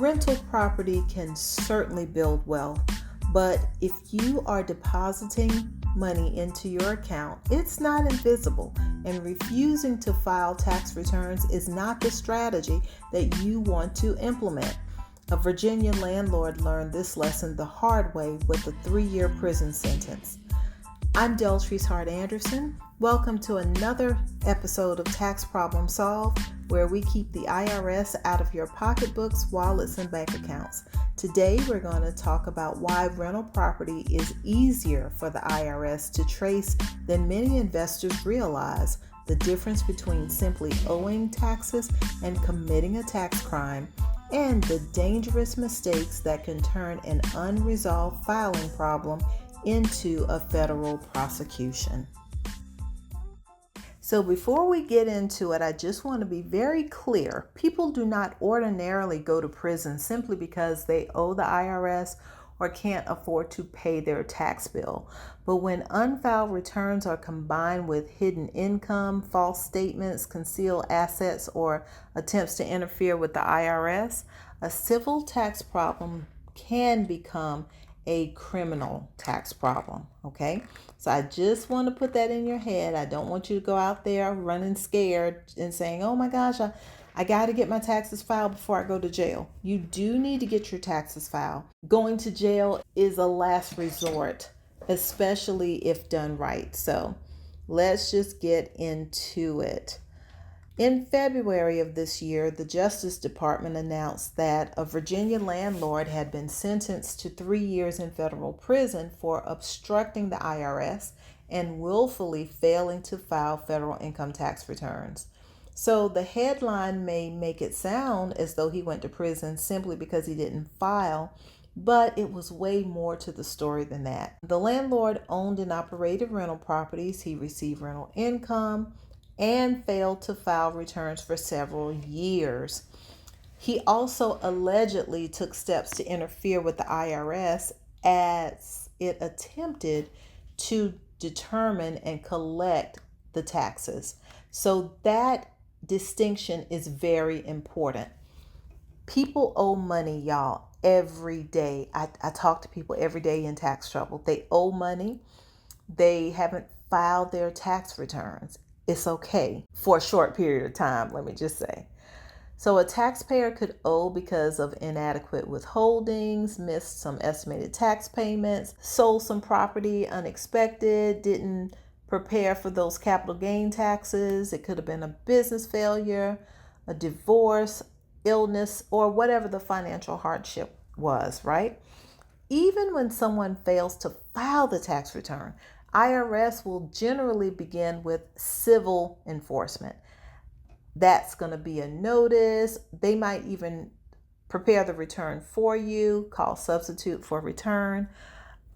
rental property can certainly build wealth, but if you are depositing money into your account, it's not invisible, and refusing to file tax returns is not the strategy that you want to implement. A Virginia landlord learned this lesson the hard way with a 3-year prison sentence. I'm Deltrease Hart-Anderson. Welcome to another episode of Tax Problem Solved, where we keep the IRS out of your pocketbooks, wallets, and bank accounts. Today, we're going to talk about why rental property is easier for the IRS to trace than many investors realize, the difference between simply owing taxes and committing a tax crime, and the dangerous mistakes that can turn an unresolved filing problem into a federal prosecution. So before we get into it, I just want to be very clear. People do not ordinarily go to prison simply because they owe the IRS or can't afford to pay their tax bill. But when unfiled returns are combined with hidden income, false statements, concealed assets, or attempts to interfere with the IRS, a civil tax problem can become a criminal tax problem, okay? So I just want to put that in your head. I don't want you to go out there running scared and saying, oh my gosh, I got to get my taxes filed before I go to jail. You do need to get your taxes filed. Going to jail is a last resort, especially if done right. So let's just get into it. In February of this year, the Justice Department announced that a Virginia landlord had been sentenced to 3 years in federal prison for obstructing the IRS and willfully failing to file federal income tax returns. So the headline may make it sound as though he went to prison simply because he didn't file, but it was way more to the story than that. The landlord owned and operated rental properties. He received rental income and failed to file returns for several years. He also allegedly took steps to interfere with the IRS as it attempted to determine and collect the taxes. So that distinction is very important. People owe money, y'all, every day. I talk to people every day in tax trouble. They owe money. They haven't filed their tax returns. It's okay for a short period of time, let me just say. So a taxpayer could owe because of inadequate withholdings, missed some estimated tax payments, sold some property unexpected, didn't prepare for those capital gain taxes. It could have been a business failure, a divorce, illness, or whatever the financial hardship was, right? Even when someone fails to file the tax return, IRS will generally begin with civil enforcement. That's going to be a notice. They might even prepare the return for you, called substitute for return,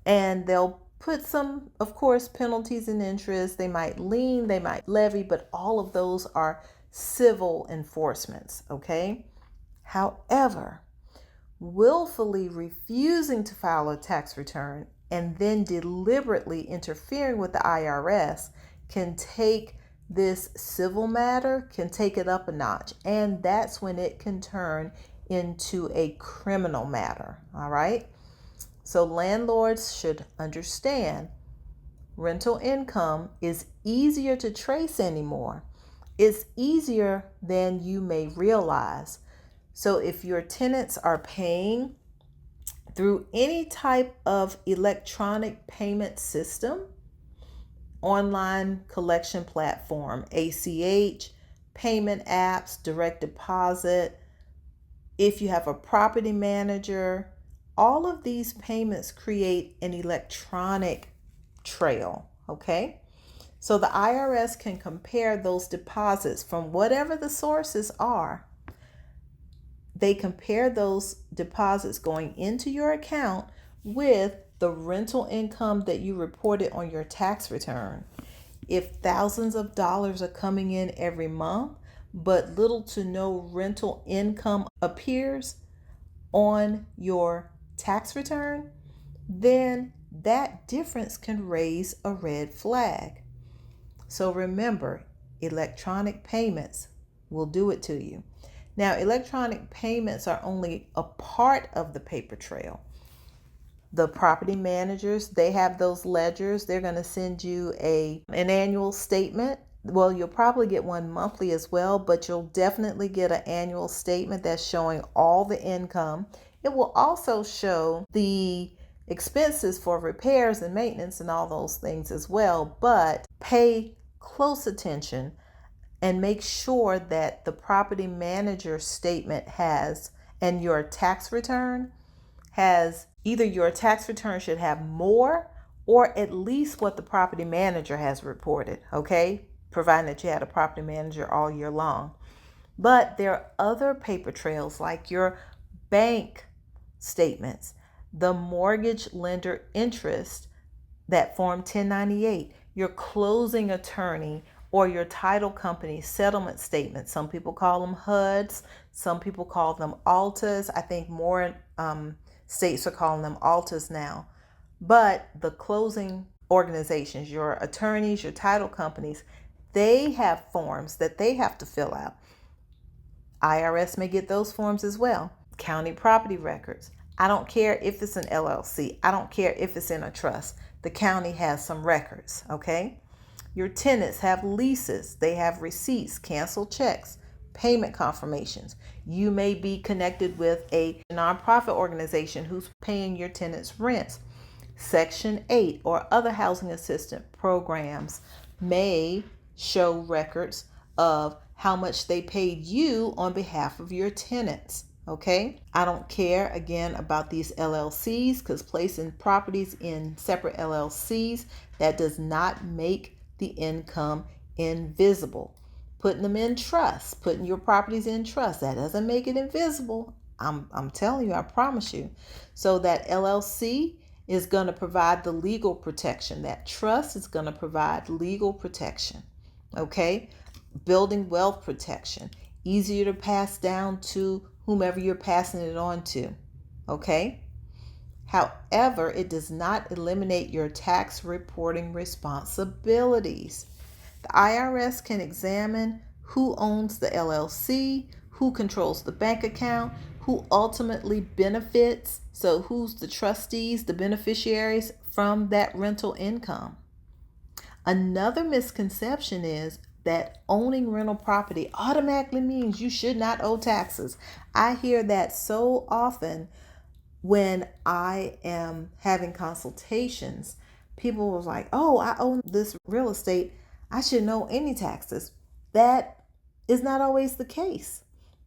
and they'll put some, of course, penalties and interest. They might lien, they might levy, but all of those are civil enforcements, okay? However, willfully refusing to file a tax return and then deliberately interfering with the IRS can take this civil matter, can take it up a notch. And that's when it can turn into a criminal matter, all right? So landlords should understand rental income is easier to trace anymore. It's easier than you may realize. So if your tenants are paying through any type of electronic payment system, online collection platform, ACH, payment apps, direct deposit, if you have a property manager, all of these payments create an electronic trail, okay? So the IRS can compare those deposits from whatever the sources are. They compare those deposits going into your account with the rental income that you reported on your tax return. If thousands of dollars are coming in every month, but little to no rental income appears on your tax return, then that difference can raise a red flag. So remember, electronic payments will do it to you. Now, electronic payments are only a part of the paper trail. The property managers, they have those ledgers. They're going to send you an annual statement. Well, you'll probably get one monthly as well, but you'll definitely get an annual statement that's showing all the income. It will also show the expenses for repairs and maintenance and all those things as well, but pay close attention and make sure that the property manager statement has, and your tax return has, either your tax return should have more or at least what the property manager has reported, okay? Providing that you had a property manager all year long. But there are other paper trails like your bank statements, the mortgage lender interest, that Form 1098, your closing attorney or your title company settlement statement. Some people call them HUDs, some people call them ALTAs. I think more states are calling them ALTAs now. But the closing organizations, your attorneys, your title companies, they have forms that they have to fill out. IRS may get those forms as well. County property records. I don't care if it's an LLC. I don't care if it's in a trust. The county has some records, okay? Your tenants have leases. They have receipts, canceled checks, payment confirmations. You may be connected with a nonprofit organization who's paying your tenants rents. Section 8 or other housing assistance programs may show records of how much they paid you on behalf of your tenants. Okay, I don't care again about these LLCs, because placing properties in separate LLCs, that does not make the income invisible. Putting them in trust, putting your properties in trust, that doesn't make it invisible. I'm telling you, I promise you. So that LLC is going to provide the legal protection. That trust is going to provide legal protection. Okay, building wealth protection, easier to pass down to whomever you're passing it on to. Okay. However, it does not eliminate your tax reporting responsibilities. The IRS can examine who owns the LLC, who controls the bank account, who ultimately benefits. So who's the trustees, the beneficiaries from that rental income. Another misconception is that owning rental property automatically means you should not owe taxes. I hear that so often when I am having consultations. People were like, oh, I own this real estate, I shouldn't owe any taxes. That is not always the case.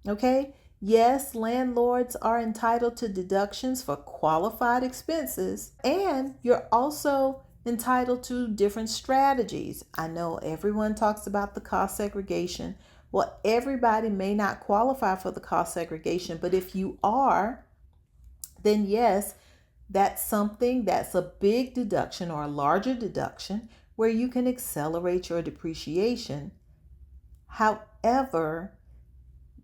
Okay? Yes, landlords are entitled to deductions for qualified expenses, and you're also entitled to different strategies. I know everyone talks about the cost segregation. Well, everybody may not qualify for the cost segregation, but if you are, then yes, that's something that's a big deduction or a larger deduction where you can accelerate your depreciation. However,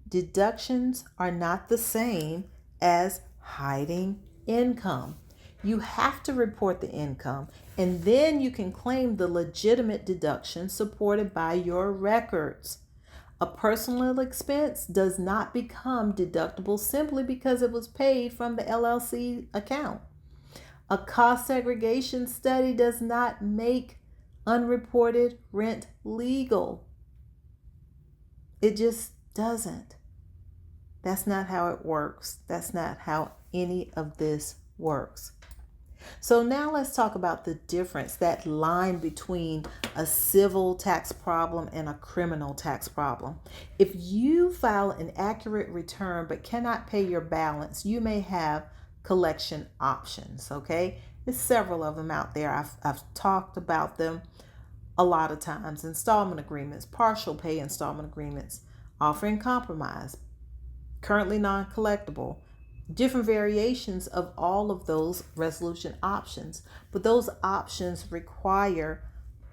deductions are not the same as hiding income. You have to report the income, and then you can claim the legitimate deduction supported by your records. A personal expense does not become deductible simply because it was paid from the LLC account. A cost segregation study does not make unreported rent legal. It just doesn't. That's not how it works. That's not how any of this works. So now let's talk about the difference, that line between a civil tax problem and a criminal tax problem. If you file an accurate return but cannot pay your balance, you may have collection options, okay? There's several of them out there. I've talked about them a lot of times. Installment agreements, partial pay installment agreements, offering compromise, currently non-collectible, different variations of all of those resolution options. But those options require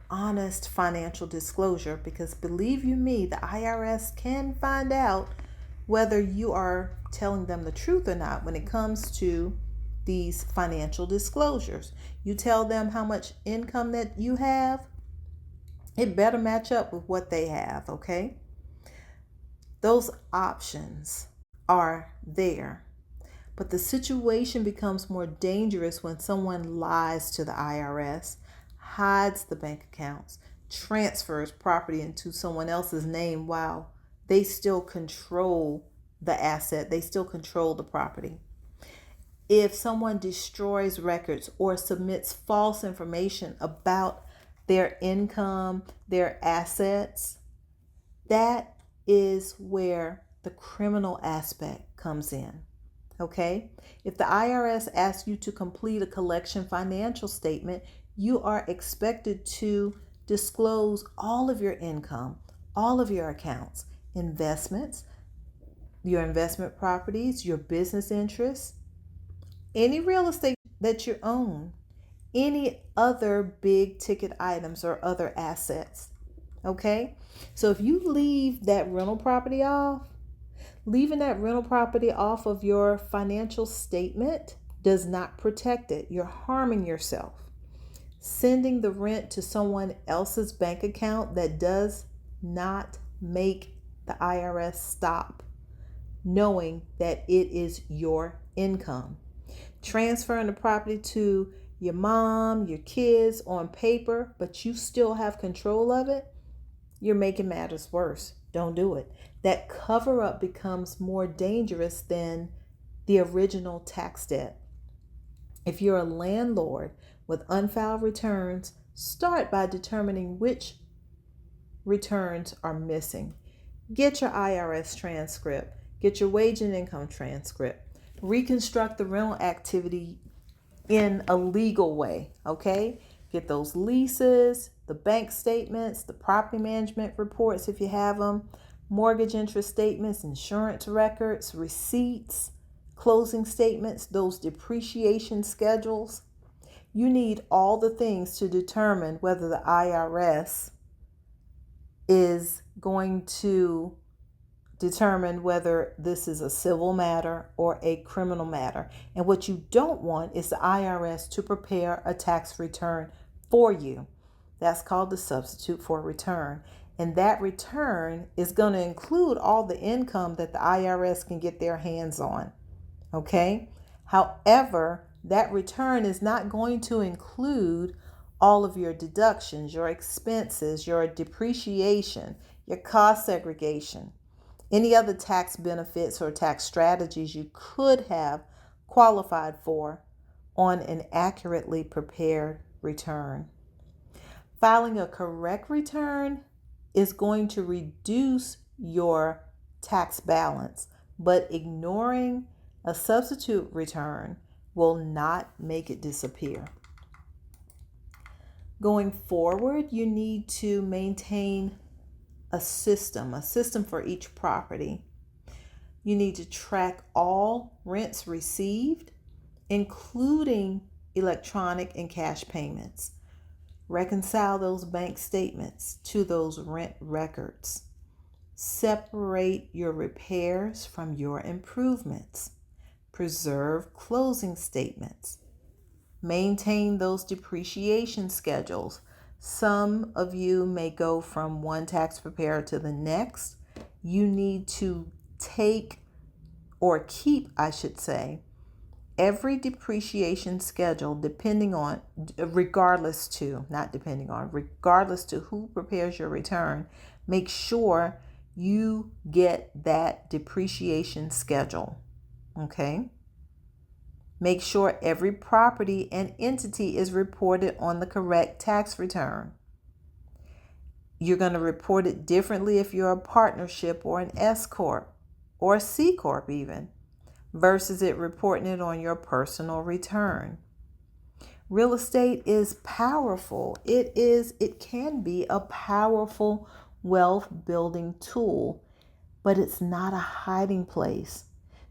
honest financial disclosure, because believe you me, the IRS can find out whether you are telling them the truth or not when it comes to these financial disclosures. You tell them how much income that you have, it better match up with what they have, okay? Those options are there. But the situation becomes more dangerous when someone lies to the IRS, hides the bank accounts, transfers property into someone else's name while they still control the asset, they still control the property. If someone destroys records or submits false information about their income, their assets, that is where the criminal aspect comes in. Okay? If the IRS asks you to complete a collection financial statement, you are expected to disclose all of your income, all of your accounts, investments, your investment properties, your business interests, any real estate that you own, any other big ticket items or other assets. Okay? So if you leave that rental property off, leaving that rental property off of your financial statement does not protect it. You're harming yourself. Sending the rent to someone else's bank account that does not make the IRS stop, knowing that it is your income. Transferring the property to your mom, your kids on paper, but you still have control of it, you're making matters worse. Don't do it. That cover up becomes more dangerous than the original tax debt. If you're a landlord with unfiled returns, start by determining which returns are missing. Get your IRS transcript, get your wage and income transcript, reconstruct the rental activity in a legal way, okay? Get those leases, the bank statements, the property management reports if you have them, mortgage interest statements, insurance records, receipts, closing statements, those depreciation schedules. You need all the things to determine whether the IRS is going to determine whether this is a civil matter or a criminal matter. And what you don't want is the IRS to prepare a tax return for you. That's called the substitute for return. And that return is going to include all the income that the IRS can get their hands on. Okay? However, that return is not going to include all of your deductions, your expenses, your depreciation, your cost segregation, any other tax benefits or tax strategies you could have qualified for on an accurately prepared return. Filing a correct return is going to reduce your tax balance, but ignoring a substitute return will not make it disappear. Going forward, you need to maintain a system for each property. You need to track all rents received, including electronic and cash payments. Reconcile those bank statements to those rent records. Separate your repairs from your improvements. Preserve closing statements. Maintain those depreciation schedules. Some of you may go from one tax preparer to the next. You need to take or keep, I should say, every depreciation schedule regardless to who prepares your return. Make sure you get that depreciation schedule. Okay? Make sure every property and entity is reported on the correct tax return. You're going to report it differently if you're a partnership or an S Corp or a C Corp even, versus it reporting it on your personal return. Real estate is powerful. It can be a powerful wealth building tool, but it's not a hiding place.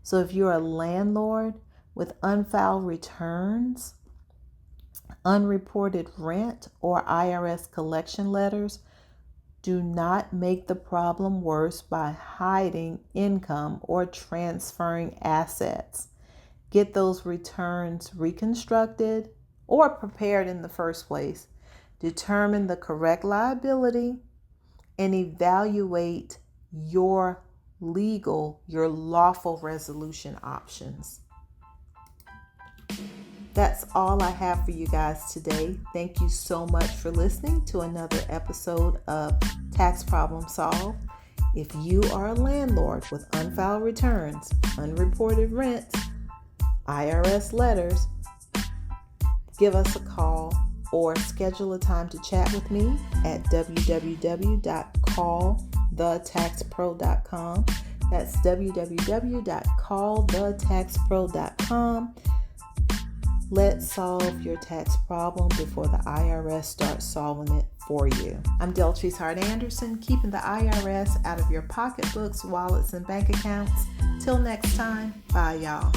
So if you're a landlord with unfiled returns, unreported rent, or IRS collection letters, do not make the problem worse by hiding income or transferring assets. Get those returns reconstructed or prepared in the first place. Determine the correct liability and evaluate your legal, your lawful resolution options. That's all I have for you guys today. Thank you so much for listening to another episode of Tax Problem Solved. If you are a landlord with unfiled returns, unreported rents, IRS letters, give us a call or schedule a time to chat with me at www.callthetaxpro.com. That's www.callthetaxpro.com. Let's solve your tax problem before the IRS starts solving it for you. I'm Deltrease Hart-Anderson, keeping the IRS out of your pocketbooks, wallets, and bank accounts. Till next time, bye y'all.